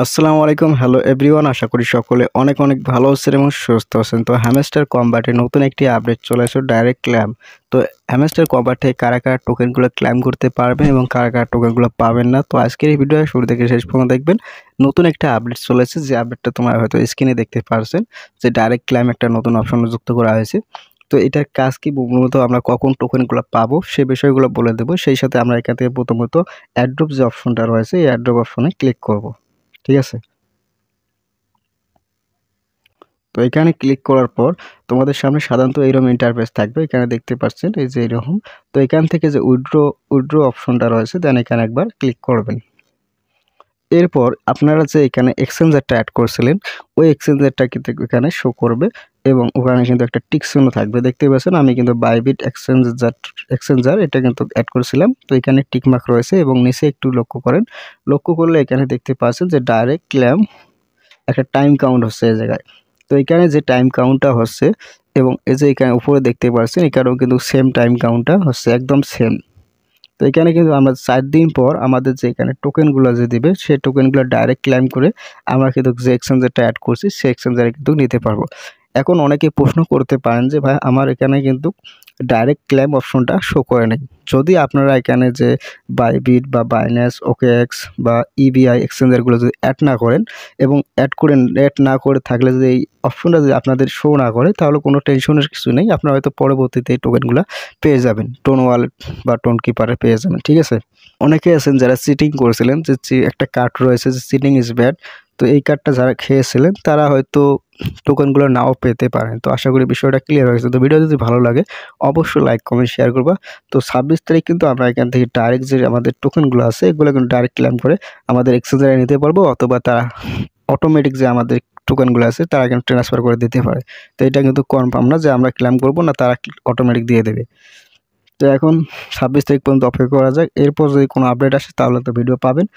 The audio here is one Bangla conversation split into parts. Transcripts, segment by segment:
আসসালামু আলাইকুম, হ্যালো এভরিওয়ান। আশা করি সকলে অনেক অনেক ভালো আছেন এবং সুস্থ আছেন। তো হ্যামস্টার কম্বাটে নতুন একটি আপডেট চলে আসলো, ডাইরেক্ট ক্লেম। তো হ্যামস্টার কম্বাটে কারা কারা টোকেনগুলো ক্লেম করতে পারবেন এবং কারা কারা টোকেনগুলো পাবেন না। তো আজকের এই ভিডিও শুরু থেকে শেষ পর্যন্ত দেখবেন। নতুন একটা আপডেট চলে এসেছে, যে আপডেটটা তোমরা হয়তো স্ক্রিনে দেখতে পারছেন, যে ডাইরেক্ট ক্লেম একটা নতুন অপশন যুক্ত করা হয়েছে। তো এটার কাজ কি, মূলত আমরা কখন টোকেনগুলো পাবো সেই বিষয়গুলো বলে দেবো। সেই সাথে আমরা এখান থেকে প্রথমত অ্যাড্রপ যে অপশনটা রয়েছে, এই অ্যাড্রপ অপশনে ক্লিক করব। ঠিক আছে। তো এখানে ক্লিক করার পর তোমাদের সামনে সাধারণত এইরকম ইন্টারফেস থাকবে। এখানে দেখতে পাচ্ছেন এই যে এরকম। তো এখান থেকে যে উইথড্র অপশনটা রয়েছে, দেন এখানে একবার ক্লিক করবেন। এরপর আপনারা যে এখানে এক্সচেঞ্জারটা অ্যাড করছিলেন, ওই এক্সচেঞ্জারটা কিন্তু এখানে শো করবে এবং ওখানে কিন্তু একটা টিক চিহ্ন থাকবে। দেখতে পাচ্ছেন আমি কিন্তু বাইবিট এক্সচেঞ্জার এটা কিন্তু অ্যাড করছিলাম। তো এখানে টিক মার্ক রয়েছে এবং নিচে একটু লক্ষ্য করেন। লক্ষ্য করলে এখানে দেখতে পাচ্ছেন যে ডাইরেক্ট ক্লেম একটা টাইম কাউন্ট হচ্ছে এই জায়গায়। তো এখানে যে টাইম কাউন্টটা হচ্ছে এবং এই যে এখানে উপরে দেখতে পাচ্ছেন, এখানেও কিন্তু সেম টাইম কাউন্টটা হচ্ছে, একদম সেম। তো এখানে কিন্তু আমরা 4 দিন পর আমাদের যে এখানে টোকেনগুলো যে দিবে, সেই টোকেনগুলো ডাইরেক্ট ক্লেম করে আমরা কিন্তু যে এক্সচেঞ্জারটা অ্যাড করছি সেই এক্সচেঞ্জারে কিন্তু নিতে পারবো। এখন অনেকে প্রশ্ন করতে পারেন যে ভাই আমার এখানে কিন্তু ডাইরেক্ট ক্লেম অপশনটা শো করে নাই। যদি আপনারা এখানে যে বাইবিট বা বাইন্যান্স, ওকেএক্স বা ইবিআই এক্সচেঞ্জারগুলো যদি অ্যাড না করেন এবং অ্যাড না করে থাকলে যদি এই অপশনটা যদি আপনাদের শো না করে, তাহলে কোনো টেনশনের কিছু নেই। আপনারা হয়তো পরবর্তীতে এই টোকেনগুলো পেয়ে যাবেন, টোন ওয়ালেট বা টোন কিপারে পেয়ে যাবেন। ঠিক আছে। অনেকে আছেন যারা চিটিং করেছিলেন, যে একটা কার্ড রয়েছে যে চিটিং ইজ ব্যাড। তো এই কার্ডটা যারা খেয়েছিলেন তারা হয়তো টোকেনগুলো নাও পেতে পারেন। তো আশা করি বিষয়টা ক্লিয়ার হয়েছে। তো ভিডিও যদি ভালো লাগে অবশ্যই লাইক কমেন্ট শেয়ার করবা। তো 26 তারিখ কিন্তু আমরা এখান থেকে ডাইরেক্ট যে আমাদের টোকেনগুলো আছে এগুলো কিন্তু ডাইরেক্ট ক্লেম করে আমাদের এক্সচেঞ্জারে নিতে পারবো, অথবা তারা অটোমেটিক যে আমাদের টোকেনগুলো আছে তারা কিন্তু ট্রান্সফার করে দিতে পারে। তো এটা কিন্তু কনফার্ম না যে আমরা ক্লেম করবো না, তারা অটোমেটিক দিয়ে দেবে। তো এখন 26 তারিখ পর্যন্ত অপেক্ষা করা যাক। এরপর যদি কোনো আপডেট আসে তাহলে তো ভিডিও পাবেন।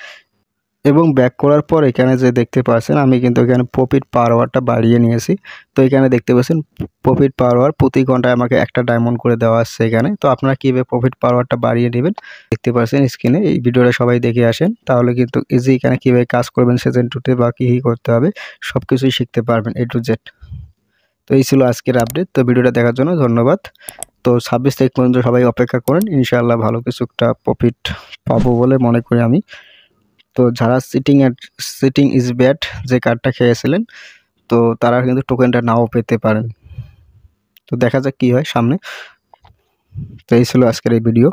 এবং ব্যাক করার পর এখানে যে দেখতে পাচ্ছেন, আমি কিন্তু এখানে প্রফিট পার আওয়ারটা বাড়িয়ে নিয়েছি। তো এখানে দেখতে পাচ্ছেন প্রফিট পার আওয়ার প্রতি ঘন্টায় আমাকে একটা ডায়মন্ড করে দেওয়া আসছে এখানে। তো আপনারা কীভাবে প্রফিট পার আওয়ারটা বাড়িয়ে নেবেন দেখতে পাচ্ছেন স্ক্রিনে। এই ভিডিওটা সবাই দেখে আসেন, তাহলে কিন্তু ইজি এখানে কীভাবে কাজ করবেন সিজন 2-তে বা কী করতে হবে সব কিছুই শিখতে পারবেন A to Z। তো এই ছিল আজকের আপডেট। তো ভিডিওটা দেখার জন্য ধন্যবাদ। তো 26 তারিখ পর্যন্ত সবাই অপেক্ষা করেন, ইনশাআল্লাহ ভালো কিছু একটা প্রফিট পাবো বলে মনে করি আমি। তো যারা সিটিং ইজ ব্যাড যে কার্ডটা খেয়েছিলেন, তো তারা কিন্তু টোকেনটা নাও পেতে পারেন। তো দেখা যাক কি হয় সামনে। তো এই ছিল আজকের এই ভিডিও।